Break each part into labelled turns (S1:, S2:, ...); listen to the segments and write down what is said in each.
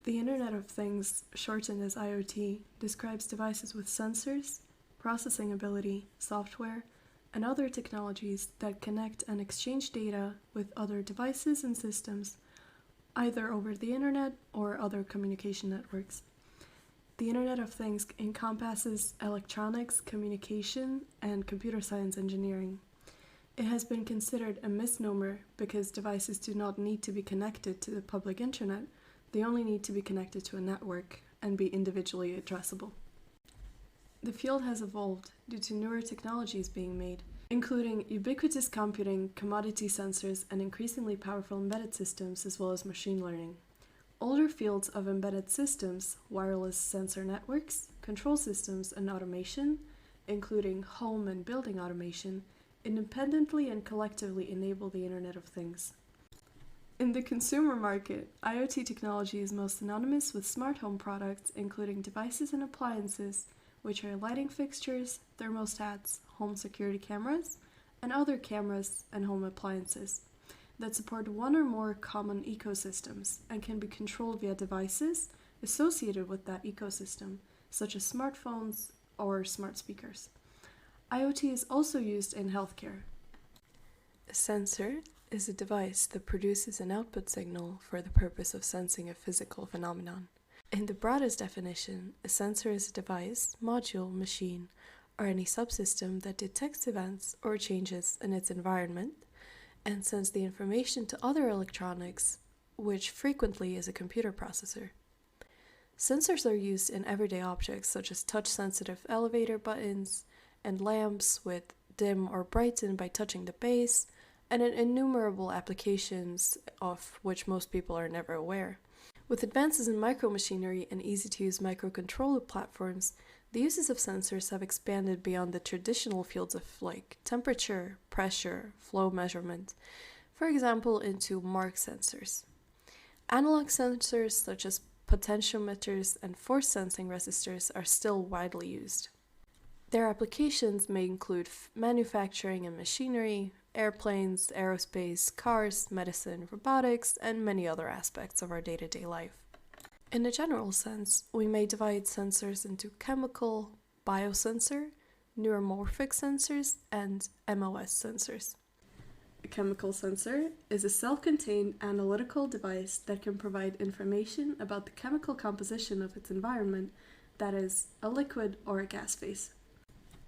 S1: The Internet of Things, shortened as IoT, describes devices with sensors, processing ability, software, and other technologies that connect and exchange data with other devices and systems, either over the Internet or other communication networks. The Internet of Things encompasses electronics, communication, and computer science engineering. It has been considered a misnomer because devices do not need to be connected to the public internet, they only need to be connected to a network and be individually addressable. The field has evolved due to newer technologies being made, including ubiquitous computing, commodity sensors, and increasingly powerful embedded systems, as well as machine learning. Older fields of embedded systems, wireless sensor networks, control systems, and automation, including home and building automation, independently and collectively enable the Internet of Things. In the consumer market, IoT technology is most synonymous with smart home products, including devices and appliances, which are lighting fixtures, thermostats, home security cameras, and other cameras and home appliances that support one or more common ecosystems and can be controlled via devices associated with that ecosystem, such as smartphones or smart speakers. IoT is also used in healthcare. A sensor is a device that produces an output signal for the purpose of sensing a physical phenomenon. In the broadest definition, a sensor is a device, module, machine, or any subsystem that detects events or changes in its environment and sends the information to other electronics, which frequently is a computer processor. Sensors are used in everyday objects such as touch-sensitive elevator buttons and lamps with dim or brighten by touching the base, and in innumerable applications of which most people are never aware. With advances in micromachinery and easy-to-use microcontroller platforms, the uses of sensors have expanded beyond the traditional fields of temperature, pressure, flow measurement, for example into mark sensors. Analog sensors such as potentiometers and force sensing resistors are still widely used. Their applications may include manufacturing and machinery, airplanes, aerospace, cars, medicine, robotics, and many other aspects of our day-to-day life. In a general sense, we may divide sensors into chemical, biosensor, neuromorphic sensors, and MOS sensors. A chemical sensor is a self-contained analytical device that can provide information about the chemical composition of its environment, that is, a liquid or a gas phase.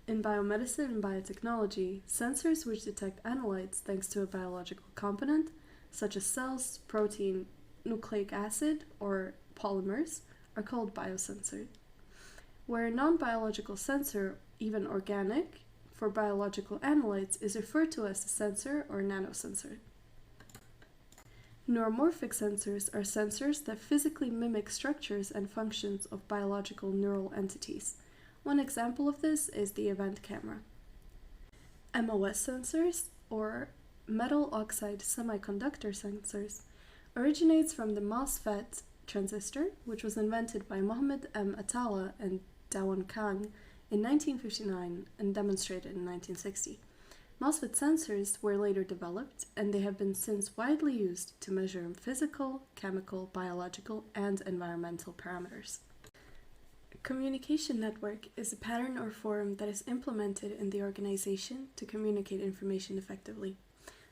S1: In biomedicine and biotechnology, sensors which detect analytes thanks to a biological component, such as cells, protein, nucleic acid, or polymers, are called biosensors. Where a non-biological sensor, even organic, for biological analytes is referred to as a sensor or nanosensor. Neuromorphic sensors are sensors that physically mimic structures and functions of biological neural entities. One example of this is the event camera. MOS sensors, or metal oxide semiconductor sensors, originates from the MOSFET transistor, which was invented by Mohammed M. Atalla and Dawan Kang in 1959 and demonstrated in 1960. MOSFET sensors were later developed, and they have been since widely used to measure physical, chemical, biological, and environmental parameters. A communication network is a pattern or form that is implemented in the organization to communicate information effectively.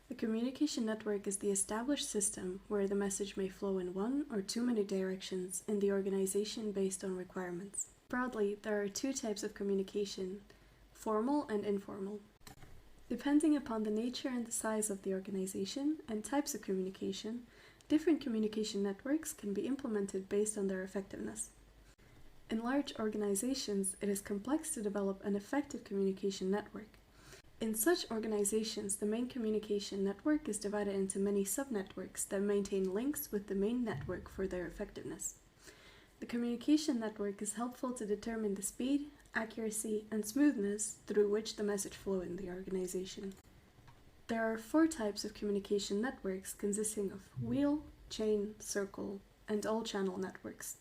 S1: The communication network is the established system where the message may flow in one or too many directions in the organization based on requirements. Broadly, there are two types of communication, formal and informal. Depending upon the nature and the size of the organization and types of communication, different communication networks can be implemented based on their effectiveness. In large organizations, it is complex to develop an effective communication network. In such organizations, the main communication network is divided into many subnetworks that maintain links with the main network for their effectiveness. The communication network is helpful to determine the speed, accuracy, and smoothness through which the message flows in the organization. There are 4 types of communication networks consisting of wheel, chain, circle, and all-channel networks.